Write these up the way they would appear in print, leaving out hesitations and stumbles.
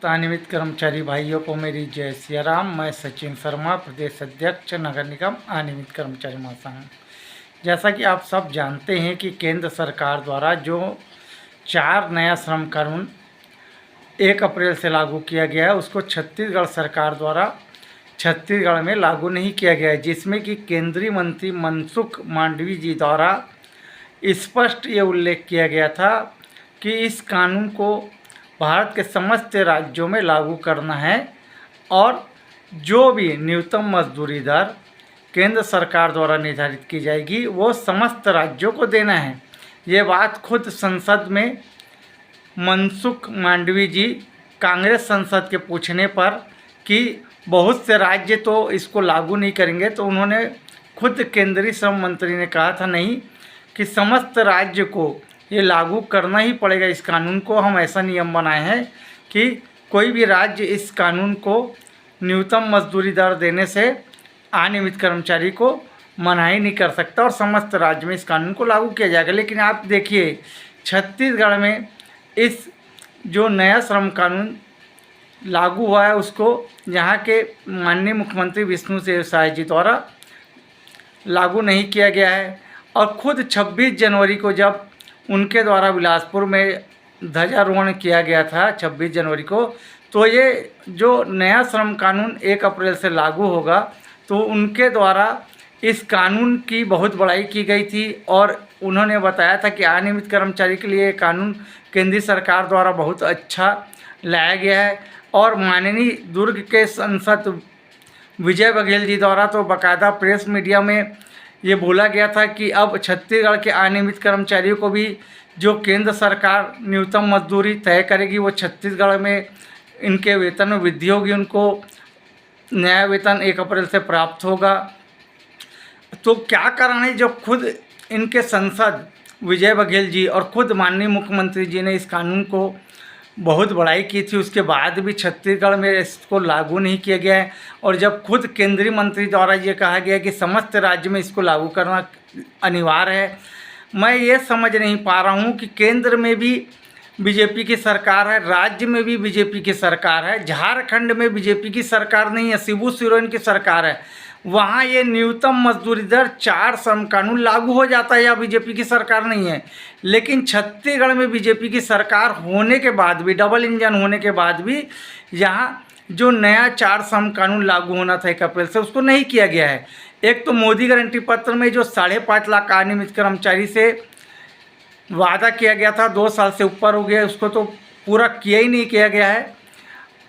नियमित कर्मचारी भाइयों को मेरी जय सिया राम। मैं सचिन शर्मा, प्रदेश अध्यक्ष नगर निगम अनियमित कर्मचारी महासंघ। जैसा कि आप सब जानते हैं कि केंद्र सरकार द्वारा जो 4 नया श्रम कानून 1 अप्रैल से लागू किया गया है, उसको छत्तीसगढ़ सरकार द्वारा छत्तीसगढ़ में लागू नहीं किया गया है, जिसमें कि केंद्रीय मंत्री मनसुख मांडवी जी द्वारा स्पष्ट ये उल्लेख किया गया था कि इस कानून को भारत के समस्त राज्यों में लागू करना है और जो भी न्यूनतम मजदूरी दर केंद्र सरकार द्वारा निर्धारित की जाएगी वो समस्त राज्यों को देना है। ये बात खुद संसद में मनसुख मांडवी जी कांग्रेस संसद के पूछने पर कि बहुत से राज्य तो इसको लागू नहीं करेंगे, तो उन्होंने खुद केंद्रीय श्रम मंत्री ने कहा था नहीं कि समस्त राज्य को ये लागू करना ही पड़ेगा। इस कानून को हम ऐसा नियम बनाए हैं कि कोई भी राज्य इस कानून को न्यूनतम मजदूरी दर देने से अनियमित कर्मचारी को मनाही नहीं कर सकता और समस्त राज्य में इस कानून को लागू किया जाएगा। लेकिन आप देखिए छत्तीसगढ़ में इस जो नया श्रम कानून लागू हुआ है उसको यहाँ के माननीय मुख्यमंत्री विष्णुदेव साय जी द्वारा लागू नहीं किया गया है। और खुद 26 जनवरी को जब उनके द्वारा बिलासपुर में ध्वजारोहण किया गया था 26 जनवरी को, तो ये जो नया श्रम कानून 1 अप्रैल से लागू होगा, तो उनके द्वारा इस कानून की बहुत बड़ाई की गई थी और उन्होंने बताया था कि अनियमित कर्मचारी के लिए कानून केंद्रीय सरकार द्वारा बहुत अच्छा लाया गया है। और माननीय दुर्ग के सांसद विजय बघेल जी द्वारा तो बाकायदा प्रेस मीडिया में ये बोला गया था कि अब छत्तीसगढ़ के अनियमित कर्मचारियों को भी जो केंद्र सरकार न्यूनतम मजदूरी तय करेगी वो छत्तीसगढ़ में इनके वेतन में वृद्धि होगी, उनको नया वेतन 1 अप्रैल से प्राप्त होगा। तो क्या कारण है जो खुद इनके सांसद विजय बघेल जी और खुद माननीय मुख्यमंत्री जी ने इस कानून को बहुत बड़ाई की थी, उसके बाद भी छत्तीसगढ़ में इसको लागू नहीं किया गया है। और जब खुद केंद्रीय मंत्री द्वारा ये कहा गया कि समस्त राज्य में इसको लागू करना अनिवार्य है, मैं ये समझ नहीं पा रहा हूँ कि केंद्र में भी बीजेपी की सरकार है, राज्य में भी बीजेपी की सरकार है, झारखंड में बीजेपी की सरकार नहीं है, शिबू सोरेन की सरकार है, वहाँ ये न्यूनतम मजदूरी दर 4 श्रम कानून लागू हो जाता है या बीजेपी की सरकार नहीं है। लेकिन छत्तीसगढ़ में बीजेपी की सरकार होने के बाद भी, डबल इंजन होने के बाद भी, यहाँ जो नया 4 श्रम कानून लागू होना था 1 अप्रैल से, उसको नहीं किया गया है। एक तो मोदी गारंटी पत्र में जो 5.5 लाख अनियमित कर्मचारी से वादा किया गया था, 2 साल से ऊपर हो गया, उसको तो पूरा किया ही नहीं किया गया है।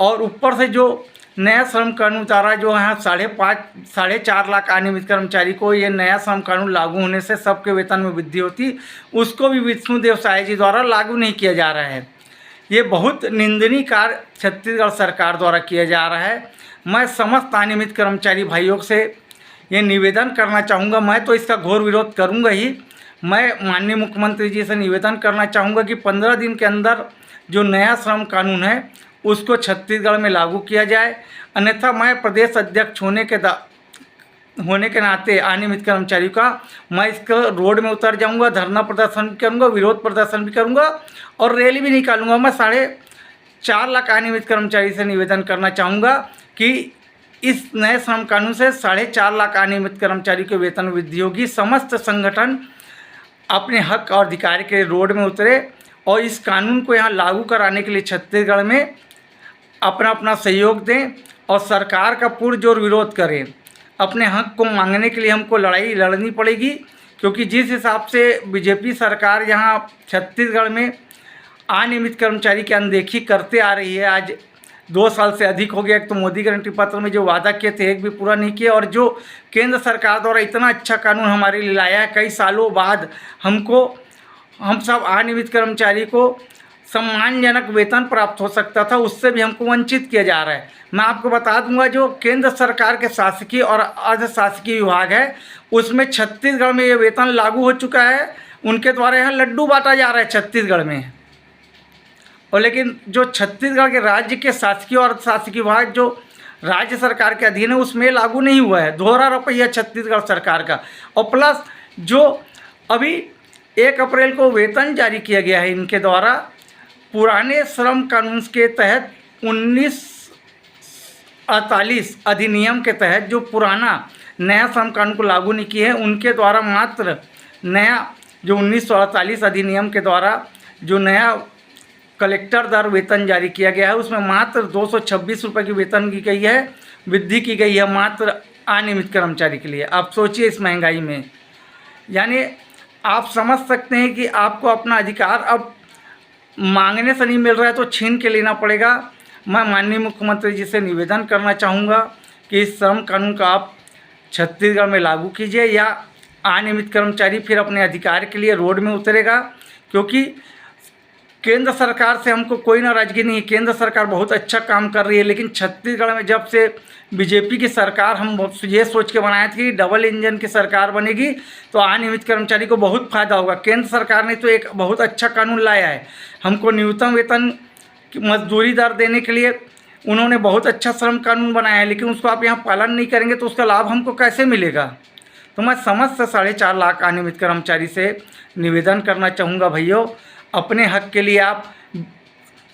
और ऊपर से जो नया श्रम कानून उतारा जो है 4.5 लाख अनियमित कर्मचारी को ये नया श्रम कानून लागू होने से सबके वेतन में वृद्धि होती, उसको भी विष्णुदेव साय जी द्वारा लागू नहीं किया जा रहा है। ये बहुत निंदनीय कार्य छत्तीसगढ़ सरकार द्वारा किया जा रहा है। मैं समस्त अनियमित कर्मचारी भाइयों से ये निवेदन करना चाहूँगा, मैं तो इसका घोर विरोध करूँगा ही। मैं माननीय मुख्यमंत्री जी से निवेदन करना चाहूँगा कि 15 दिन के अंदर जो नया श्रम कानून है उसको छत्तीसगढ़ में लागू किया जाए, अन्यथा मैं प्रदेश अध्यक्ष होने के नाते अनियमित कर्मचारियों का मैं इसका रोड में उतर जाऊंगा, धरना प्रदर्शन भी करूंगा, विरोध प्रदर्शन भी करूंगा और रैली भी निकालूंगा। मैं 4.5 लाख अनियमित कर्मचारी से निवेदन करना चाहूँगा कि इस नए श्रम कानून से 4.5 लाख अनियमित कर्मचारी के वेतन वृद्धि होगी। समस्त संगठन अपने हक और अधिकार के रोड में उतरे और इस कानून को यहाँ लागू कराने के लिए छत्तीसगढ़ में अपना अपना सहयोग दें और सरकार का पुरजोर विरोध करें। अपने हक को मांगने के लिए हमको लड़ाई लड़नी पड़ेगी, क्योंकि जिस हिसाब से बीजेपी सरकार यहाँ छत्तीसगढ़ में अनियमित कर्मचारी की अनदेखी करते आ रही है, आज 2 साल से अधिक हो गया। एक तो मोदी गारंटी पत्र में जो वादा किए थे एक भी पूरा नहीं किया, और जो केंद्र सरकार द्वारा इतना अच्छा कानून हमारे लिए लाया है, कई सालों बाद हम सब अनियमित कर्मचारी को सम्मानजनक वेतन प्राप्त हो सकता था, उससे भी हमको वंचित किया जा रहा है। मैं आपको बता दूंगा जो केंद्र सरकार के शासकीय और अर्ध शासकीय विभाग है उसमें छत्तीसगढ़ में ये वेतन लागू हो चुका है, उनके द्वारा यहाँ लड्डू बांटा जा रहा है छत्तीसगढ़ में। और लेकिन जो छत्तीसगढ़ के राज्य के शासकीय और अर्ध शासकीय विभाग जो राज्य सरकार के अधीन है उसमें लागू नहीं हुआ है, दोहरा रुपया छत्तीसगढ़ सरकार का। और प्लस जो अभी 1 अप्रैल को वेतन जारी किया गया है इनके द्वारा, पुराने श्रम कानून के तहत 1948 अधिनियम के तहत जो पुराना नया श्रम कानून को लागू नहीं किए हैं, उनके द्वारा मात्र नया जो 1948 अधिनियम के द्वारा जो नया कलेक्टर दर वेतन जारी किया गया है, उसमें मात्र 226 रुपये की वेतन की गई है, वृद्धि की गई है मात्र अनियमित कर्मचारी के लिए। आप सोचिए इस महंगाई में, यानी आप समझ सकते हैं कि आपको अपना अधिकार अब मांगने से नहीं मिल रहा है तो छीन के लेना पड़ेगा। मैं माननीय मुख्यमंत्री जी से निवेदन करना चाहूँगा कि इस श्रम कानून का आप छत्तीसगढ़ में लागू कीजिए, या अनियमित कर्मचारी फिर अपने अधिकार के लिए रोड में उतरेगा। क्योंकि केंद्र सरकार से हमको कोई नाराज़गी नहीं है, केंद्र सरकार बहुत अच्छा काम कर रही है, लेकिन छत्तीसगढ़ में जब से बीजेपी की सरकार, हम ये सोच के बनाए थे कि डबल इंजन की सरकार बनेगी तो अनियमित कर्मचारी को बहुत फ़ायदा होगा। केंद्र सरकार ने तो एक बहुत अच्छा कानून लाया है, हमको न्यूनतम वेतन मजदूरी दर देने के लिए उन्होंने बहुत अच्छा श्रम कानून बनाया है, लेकिन उसको आप यहाँ पालन नहीं करेंगे तो उसका लाभ हमको कैसे मिलेगा। तो मैं समस्त 4.5 लाख अनियमित कर्मचारी से निवेदन करना चाहूँगा, भैया अपने हक के लिए आप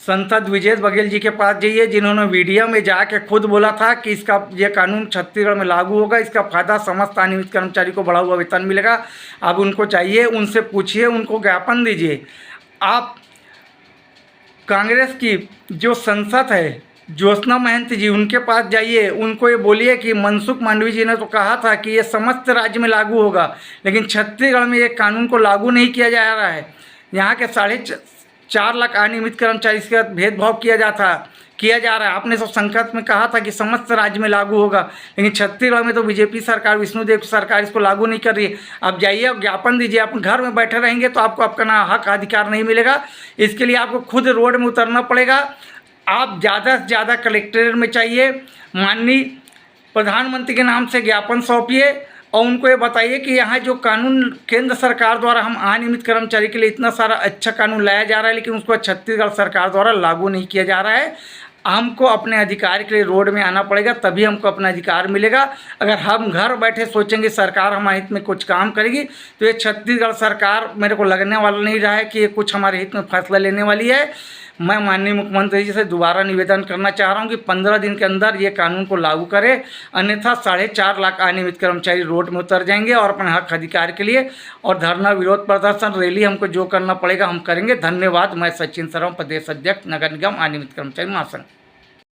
सांसद विजय बघेल जी के पास जाइए, जिन्होंने वीडियो में जाके खुद बोला था कि इसका ये कानून छत्तीसगढ़ में लागू होगा, इसका फ़ायदा समस्त अनियमित कर्मचारी को बढ़ा हुआ वेतन मिलेगा। आप उनको चाहिए, उनसे पूछिए, उनको ज्ञापन दीजिए। आप कांग्रेस की जो सांसद है ज्योत्सना महंत जी, उनके पास जाइए, उनको ये बोलिए कि मनसुख मांडवी जी ने तो कहा था कि ये समस्त राज्य में लागू होगा, लेकिन छत्तीसगढ़ में ये कानून को लागू नहीं किया जा रहा है। यहाँ के 4.5 लाख अनियमित कर्मचारी के साथ भेदभाव किया जा रहा है। आपने तो संकट में कहा था कि समस्त राज्य में लागू होगा, लेकिन छत्तीसगढ़ में तो बीजेपी सरकार, विष्णुदेव की सरकार इसको लागू नहीं कर रही है। आप जाइए, आप ज्ञापन दीजिए। आप घर में बैठे रहेंगे तो आपको अपना हक अधिकार नहीं मिलेगा, इसके लिए आपको खुद रोड में उतरना पड़ेगा। आप ज़्यादा से ज़्यादा कलेक्ट्रेट में चाहिए, माननीय प्रधानमंत्री के नाम से ज्ञापन सौंपिए और उनको ये बताइए कि यहाँ जो कानून केंद्र सरकार द्वारा हम अनियमित कर्मचारी के लिए इतना सारा अच्छा कानून लाया जा रहा है, लेकिन उसको छत्तीसगढ़ सरकार द्वारा लागू नहीं किया जा रहा है। हमको अपने अधिकार के लिए रोड में आना पड़ेगा, तभी हमको अपना अधिकार मिलेगा। अगर हम घर बैठे सोचेंगे सरकार हमारे हित में कुछ काम करेगी, तो ये छत्तीसगढ़ सरकार मेरे को लगने वाला नहीं रहा है कि ये कुछ हमारे हित में फैसला लेने वाली है। मैं माननीय मुख्यमंत्री जी से दोबारा निवेदन करना चाह रहा हूँ कि 15 दिन के अंदर ये कानून को लागू करें, अन्यथा 4.5 लाख अनियमित कर्मचारी रोड में उतर जाएंगे और अपने हक अधिकार के लिए और धरना, विरोध प्रदर्शन, रैली हमको जो करना पड़ेगा हम करेंगे। धन्यवाद। मैं सचिन शर्मा, प्रदेश अध्यक्ष नगर निगम अनियमित कर्मचारी महासंघ।